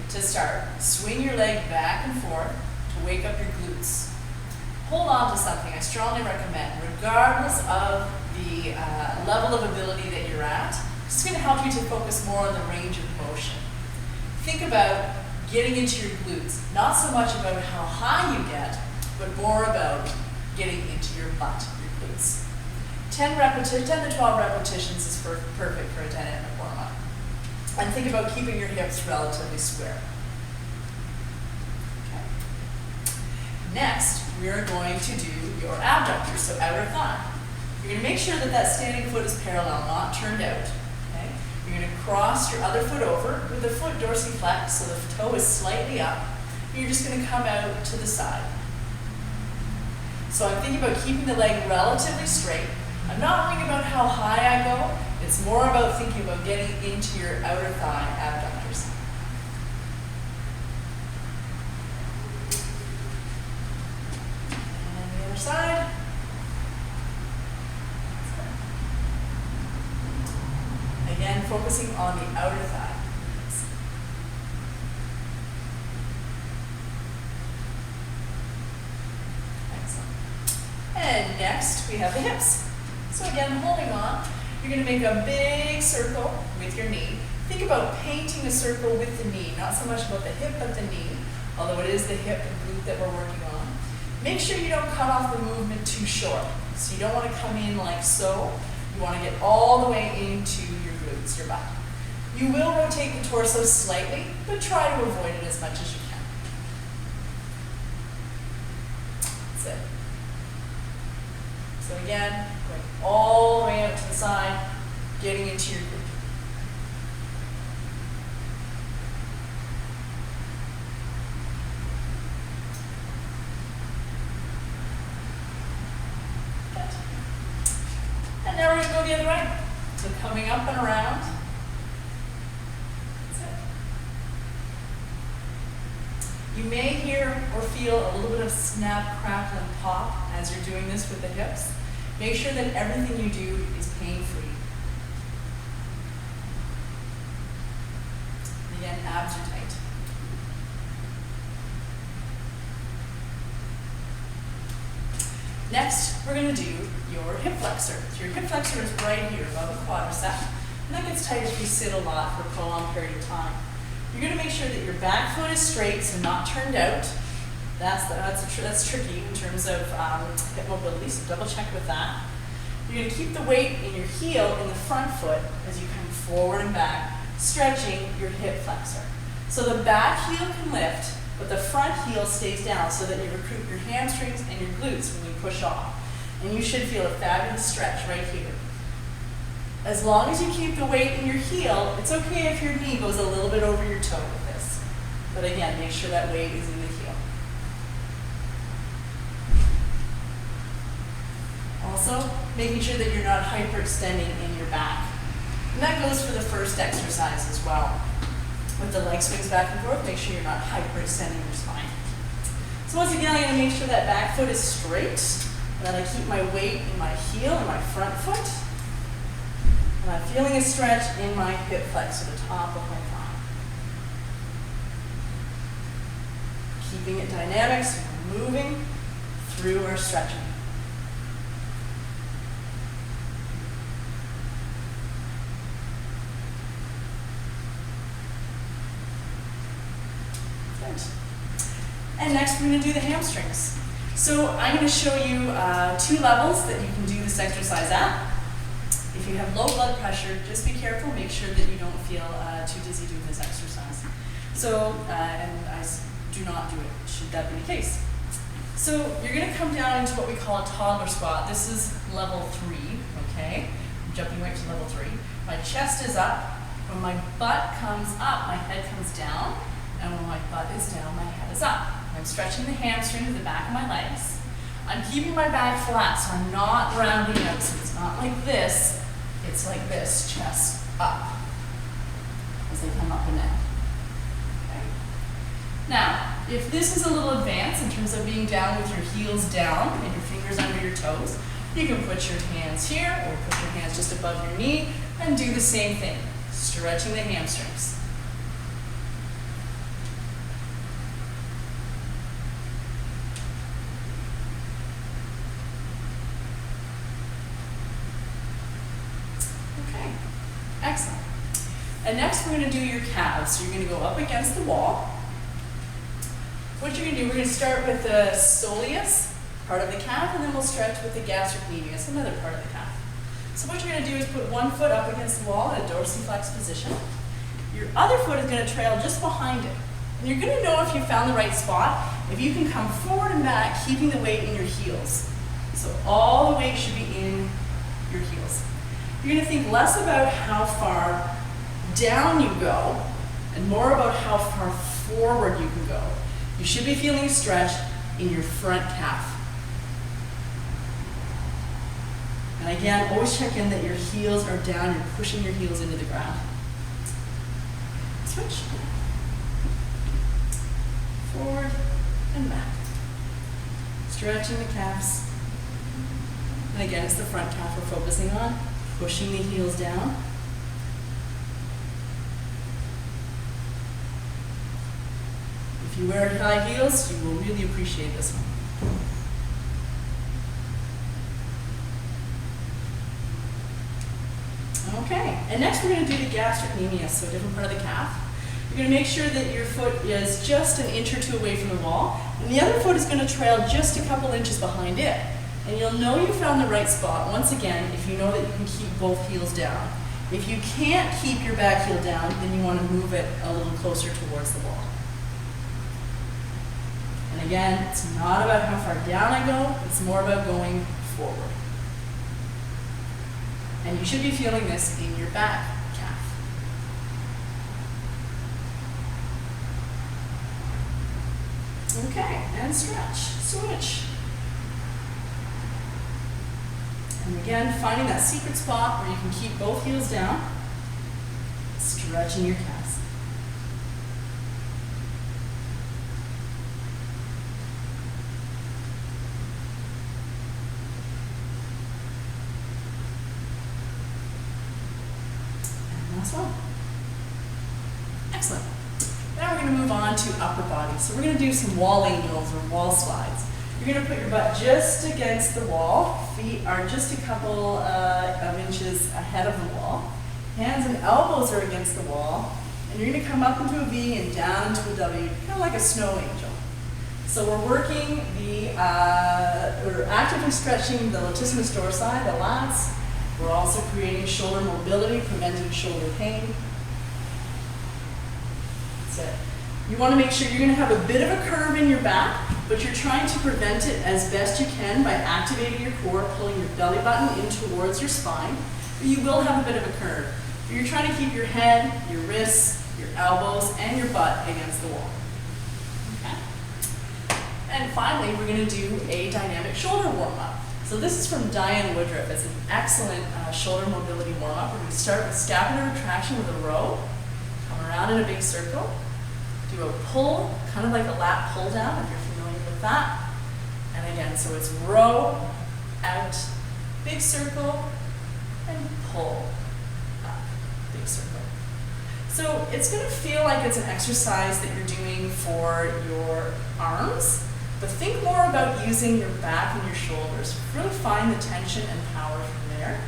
to start, swing your leg back and forth to wake up your glutes. Hold on to something, I strongly recommend, regardless of the level of ability that you're at. It's going to help you to focus more on the range of motion. Think about getting into your glutes, not so much about how high you get, but more about getting into your butt, your glutes. 10 to 12 repetitions is perfect for a 10-minute warm-up. And think about keeping your hips relatively square. Okay. Next, we are going to do your abductors, so outer thigh. You're going to make sure that that standing foot is parallel, not turned out. Okay? You're going to cross your other foot over with the foot dorsiflex, so the toe is slightly up. And you're just going to come out to the side. So I'm thinking about keeping the leg relatively straight. I'm not thinking about how high I go. It's more about thinking about getting into your outer thigh abductors. And the other side. Again, focusing on the outer thigh. Excellent. And next, we have the hips. So again, holding on, you're going to make a big circle with your knee. Think about painting a circle with the knee, not so much about the hip, but the knee, although it is the hip and glute that we're working on. Make sure you don't cut off the movement too short. So you don't want to come in like so. You want to get all the way into your glutes, your butt. You will rotate the torso slightly, but try to avoid it as much as you can. That's it. So again, going all the way out to the side, getting into your glute. Good. And now we're going to go the other way. So coming up and around. That's it. You may hear or feel a little bit of snap, crackle, and pop as you're doing this with the hips. Make sure that everything you do is pain-free. Again, abs are tight. Next, we're going to do your hip flexor. So your hip flexor is right here above the quadricep, and that gets tight if you sit a lot for a prolonged period of time. You're going to make sure that your back foot is straight, so not turned out. That's tricky in terms of hip mobility, so double check with that. You're going to keep the weight in your heel in the front foot as you come forward and back, stretching your hip flexor. So the back heel can lift, but the front heel stays down so that you recruit your hamstrings and your glutes when you push off. And you should feel a fabulous stretch right here. As long as you keep the weight in your heel, it's okay if your knee goes a little bit over your toe with this. But again, make sure that weight is in the heel. Also, making sure that you're not hyperextending in your back. And that goes for the first exercise as well. With the leg swings back and forth, make sure you're not hyperextending your spine. So once again, I'm going to make sure that back foot is straight, and then I keep my weight in my heel and my front foot. And I'm feeling a stretch in my hip flexor, the top of my thigh. Keeping it dynamic, so we're moving through our stretching. And next we're going to do the hamstrings. So I'm going to show you 2 levels that you can do this exercise at. If you have low blood pressure, just be careful, make sure that you don't feel too dizzy doing this exercise. So, and I do not do it, should that be the case. So you're going to come down into what we call a toddler squat. This is level 3, okay? I'm jumping right to level 3. My chest is up. When my butt comes up, my head comes down. And when my butt is down, my head is up. I'm stretching the hamstring to the back of my legs. I'm keeping my back flat, so I'm not rounding out. So it's not like this, it's like this, chest up, as they come up and down. Okay. Now, if this is a little advanced in terms of being down with your heels down and your fingers under your toes, you can put your hands here or put your hands just above your knee and do the same thing, stretching the hamstrings. And next we're going to do your calves. So you're going to go up against the wall. What you're going to do, we're going to start with the soleus, part of the calf, and then we'll stretch with the gastrocnemius, another part of the calf. So what you're going to do is put one foot up against the wall in a dorsiflex position. Your other foot is going to trail just behind it. And you're going to know if you found the right spot if you can come forward and back, keeping the weight in your heels. So all the weight should be in your heels. You're going to think less about how far down you go and more about how far forward you can go. You should be feeling a stretch in your front calf. And again, always check in that your heels are down, you're pushing your heels into the ground. Switch. Forward and back. Stretching the calves. And again, it's the front calf we're focusing on. Pushing the heels down. If you wear high heels, you will really appreciate this one. Okay, and next we're going to do the gastrocnemius, so a different part of the calf. You're going to make sure that your foot is just an inch or two away from the wall, and the other foot is going to trail just a couple inches behind it. And you'll know you found the right spot, once again, if you know that you can keep both heels down. If you can't keep your back heel down, then you want to move it a little closer towards the wall. And again, it's not about how far down I go, it's more about going forward. And you should be feeling this in your back calf. Okay, and stretch, switch. And again, finding that secret spot where you can keep both heels down, stretching your calves. And last one. Excellent. Now we're going to move on to upper body. So we're going to do some wall angels or wall slides. You're going to put your butt just against the wall. Feet are just a couple of inches ahead of the wall. Hands and elbows are against the wall. And you're going to come up into a V and down into a W, kind of like a snow angel. So we're working we're actively stretching the latissimus dorsi, the lats. We're also creating shoulder mobility, preventing shoulder pain. That's it. You want to make sure you're going to have a bit of a curve in your back, but you're trying to prevent it as best you can by activating your core, pulling your belly button in towards your spine. But you will have a bit of a curve. But you're trying to keep your head, your wrists, your elbows, and your butt against the wall. Okay? And finally, we're going to do a dynamic shoulder warm-up. So this is from Diane Woodruff. It's an excellent shoulder mobility warm-up. We're going to start with scapular retraction with a row. Come around in a big circle. Do a pull, kind of like a lat pull down if you're familiar with that. And again, so it's row, out, big circle, and pull, up, big circle. So it's going to feel like it's an exercise that you're doing for your arms, but think more about using your back and your shoulders. Really find the tension and power from there.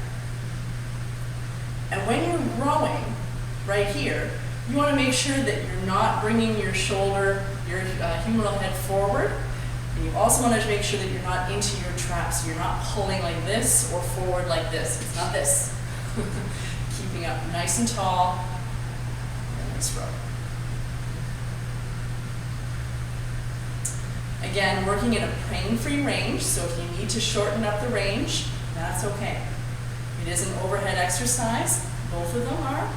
And when you're rowing, right here, you want to make sure that you're not bringing your shoulder, your humeral head forward. And you also want to make sure that you're not into your traps. So you're not pulling like this or forward like this. It's not this. Keeping up nice and tall. And nice row. Again, working in a pain-free range. So if you need to shorten up the range, that's okay. It is an overhead exercise. Both of them are.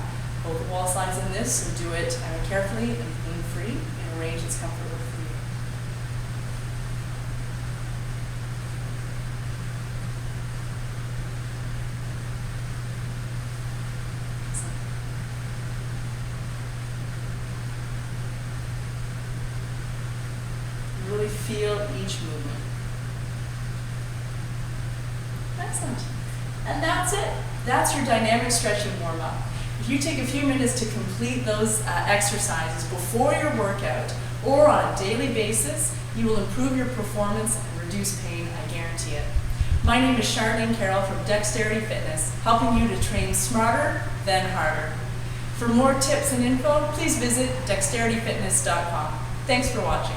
Both the wall slides in this, so do it carefully and pain-free in a range that's comfortable for you. Really feel each movement. Excellent. And that's it. That's your dynamic stretching warm-up. If you take a few minutes to complete those exercises before your workout or on a daily basis, you will improve your performance and reduce pain, I guarantee it. My name is Charlene Carroll from Dexterity Fitness, helping you to train smarter than harder. For more tips and info, please visit dexterityfitness.com. Thanks for watching.